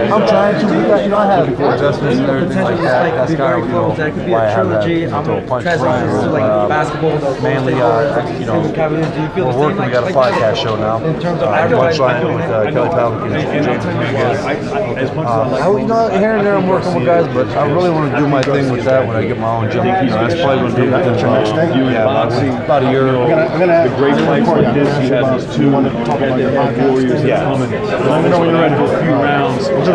I'm trying to. I have adjustments and everything like that. That's kind of why I have that punch mainly, we're working. We got a podcast show now. Punchline with Kelly PAVLIK and James Rodriguez. Here and there I'm working with guys, but I really want to do my thing with that when I get my own gym. That's probably going to be within about a year. The great fights like this, you have these two warriors that come in. Let me know when you're ready for a few rounds. You could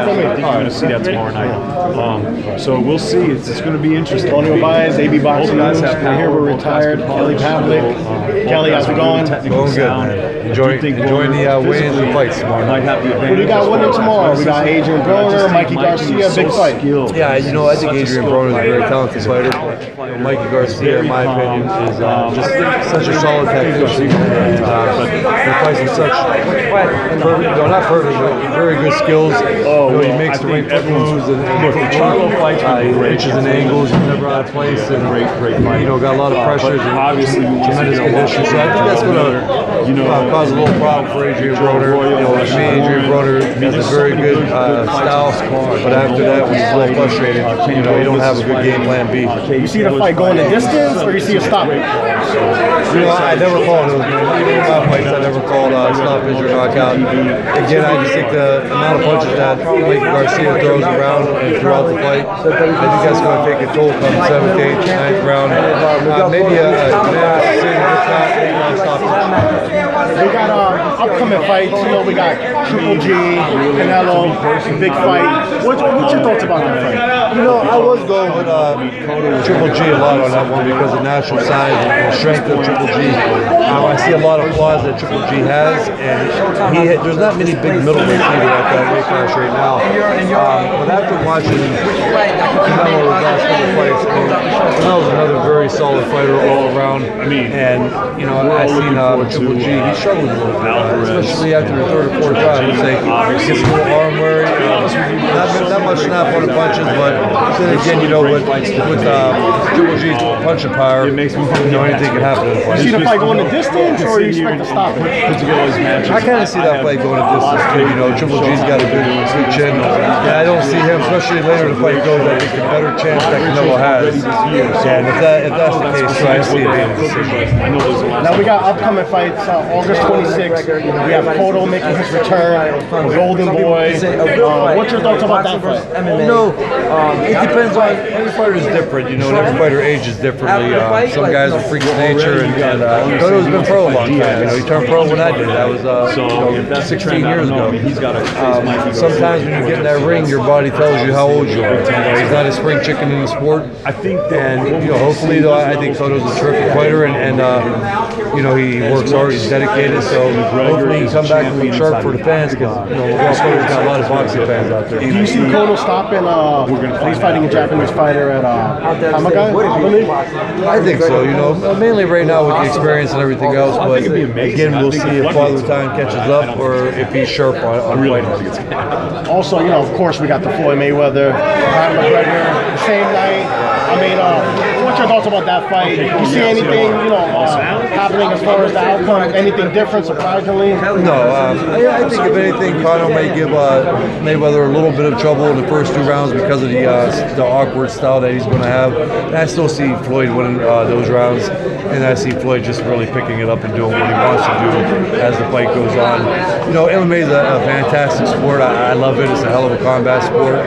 from me. You're going to see that tomorrow night. So we'll see. It's going to be interesting. Antonio Baez, AB Boxing News. Here we're retired. Kelly PAVLIK. Kelly, how's it going? Going good, man. Enjoying the weigh-ins and fights tomorrow. Who do you got winning tomorrow? We got Adrien Broner, Mikey Garcia, big fight. Yeah, I think Adrien Broner is a very talented fighter. But Mikey Garcia, in my opinion, is just such a solid tactician. He fights with such not perfect, but very good skills. He makes the right moves and reaches and angles. He's never out of place and got a lot of pressures and tremendous conditions. So I think that's going to cause a little problem for Adrien Broner. Adrien Broner has a very good style, but after that, when he's a little frustrated, you don't have a good game plan B. You see the fight going the distance, or you see a stop? I never called those. Even in my fights, I never called stoppage or knockout. Again, I just think the amount of punches that Mikey Garcia throws around and throughout the fight, I think that's going to take a toll come 7th, 8th, 9th round. Maybe a we got upcoming fights. We got Triple G, Canelo, big fight. What's your thoughts about that fight? I was going with Triple G a lot on that one because of natural size and strength of Triple G. I see a lot of flaws that Triple G has, and there's not many big middleweights either at that weight class right now. But after watching Canelo's last couple fights, Canelo's another very solid fighter all around. And I seen Triple G, he struggled a little bit, especially after the third or fourth round. He gets a little arm weary, not much snap on the punches, but then again, with Triple G's punching power, anything can happen in the fight. You see the fight going the distance, or you expect to stop it? I kind of see that fight going the distance too. Triple G's got a good chin, and I don't see him, especially later the fight goes, I think a better chance that Canelo has. And if that's the case, so I see it being a decision. Now we got upcoming fights. August 26th, we have Cotto making his return, Golden Boy. What's your thoughts about that fight? It depends on, every fighter is different, and every fighter ages differently. Some guys are freaks of nature, and Cotto's been pro a long time. He turned pro when I did. That was 16 years ago. Sometimes when you get in that ring, your body tells you how old you are. He's not a spring chicken in the sport. And hopefully, though, I think Cotto's a terrific fighter, and he works hard. He's dedicated. So hopefully, he come back and be sharp for the fans, because Cotto's got a lot of boxing fans out there. Do you see Cotto stopping? He's fighting a Japanese fighter at Hamagai, I believe. I think so. Mainly right now with the experience and everything else. But again, we'll see if Father Time catches up or if he's sharp on fighting. Also, of course, we got the Floyd Mayweather, McGregor, the same night. What's your thoughts about that fight? Do you see anything, happening as far as the outcome? Anything different, surprisingly? No. I think if anything, Conor may give Mayweather a little bit of trouble in the first 2 rounds because of the awkward style that he's going to have. And I still see Floyd winning those rounds, and I see Floyd just really picking it up and doing what he wants to do as the fight goes on. MMA is a fantastic sport. I love it. It's a hell of a combat sport.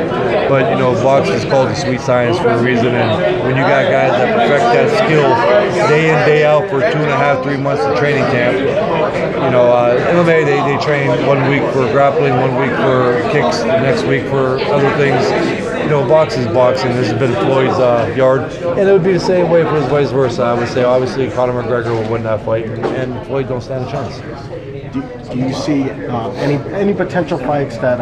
But, boxing is called the sweet science for a reason, and when you got guys that perfect that skill day in, day out for 2.5, 3 months of training camp, MMA, they train 1 week for grappling, 1 week for kicks, the next week for other things. Boxing is boxing. This has been Floyd's yard, and it would be the same way for vice versa. I would say, obviously, Conor McGregor will win that fight, and Floyd don't stand a chance. Do you see any potential fights that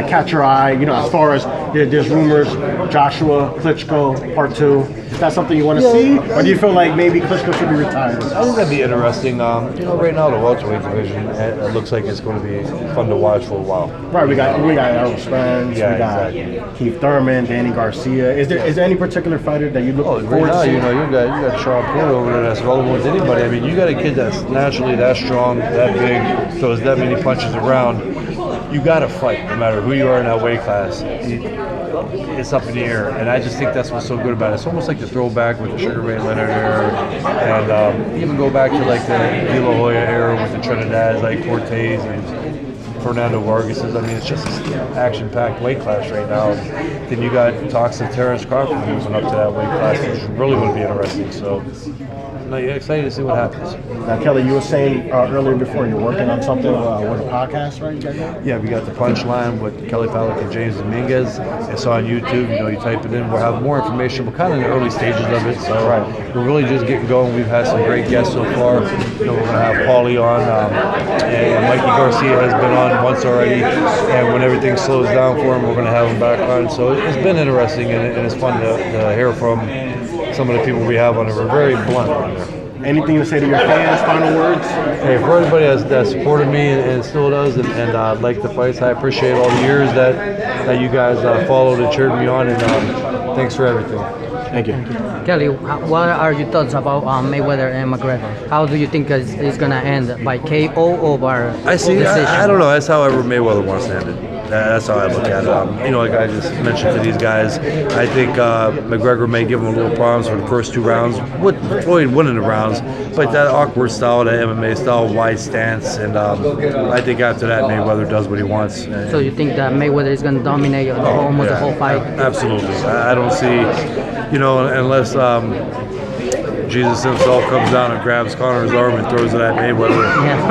catch your eye? As far as there's rumors, Joshua Klitschko Part 2. Is that something you want to see, or do you feel like maybe Klitschko should be retired? I think that'd be interesting. Right now the welterweight division, it looks like it's going to be fun to watch for a while. Right, we got Errol Spence, we got Keith Thurman, Danny Garcia. Is there any particular fighter that you look forward to? Right now, you got Sean Porter over there that's relevant with anybody. You got a kid that's naturally that strong, that big, throws that many punches around, you got to fight no matter who you are in that weight class. It's up in the air, and I just think that's what's so good about it. It's almost like the throwback with the Sugar Ray Leonard era, and even go back to like the De La Hoya era with the Trinidad, like Cortez and Fernando Vargas's. I mean, it's just this action-packed weight class right now. Then you got talks of Terrence Crawford moving up to that weight class, which is really going to be interesting. So, no, you're excited to see what happens. Now, Kelly, you were saying earlier before you're working on something with a podcast, right? You guys know? Yeah, we got the Punchline with Kelly PAVLIK and James Dominguez. It's on YouTube. You know, you type it in. We'll have more information. We're kind of in the early stages of it, so we're really just getting going. We've had some great guests so far. You know, we're going to have Paulie on, and Mikey Garcia has been on once already. And when everything slows down for him, we're going to have him back on. So it's been interesting, and it's fun to hear from some of the people we have on it. We're very blunt on there. Anything to say to your fans? Final words? Hey, for everybody that supported me and still does, and like the fights, I appreciate all the years that you guys followed and cheered me on, and thanks for everything. Thank you. Kelly, what are your thoughts about Mayweather and McGregor? How do you think it's going to end? By KO or by decision? I don't know. That's however Mayweather wants to end it. That's how I look at it. You know, like I just mentioned to these guys, I think McGregor may give him a little problems for the first 2 rounds, with Floyd winning the rounds, but that awkward style, that MMA style, wide stance, and I think after that Mayweather does what he wants. So you think that Mayweather is going to dominate almost the whole fight? Absolutely. I don't see, you know, unless Jesus himself comes down and grabs Conor's arm and throws it at Mayweather.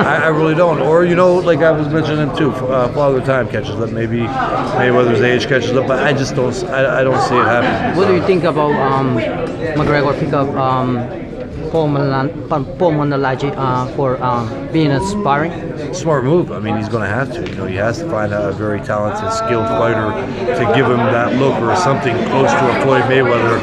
I really don't. Or, you know, like I was mentioning too, Father Time catches up. Maybe Mayweather's age catches up, but I just don't. I don't see it happening. What do you think about McGregor pick up Paul Monalaji for being a sparring? Smart move. I mean, he's going to have to. You know, he has to find a very talented, skilled fighter to give him that look or something close to a Floyd Mayweather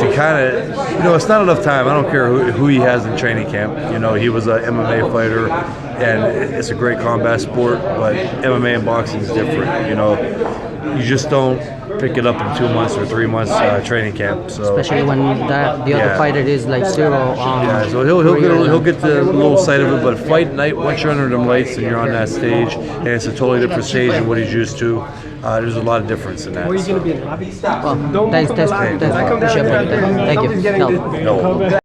to kind of, you know, it's not enough time. I don't care who he has in training camp. You know, he was an MMA fighter, and it's a great combat sport, but MMA and boxing is different. You know, you just don't pick it up in 2 months or 3 months training camp. So especially when the other fighter is like 0. So he'll get the little sight of it, but fight night, once you're under them lights and you're on that stage, and it's a totally different stage than what he's used to. There's a lot of difference in that. Well, thanks. Thank you.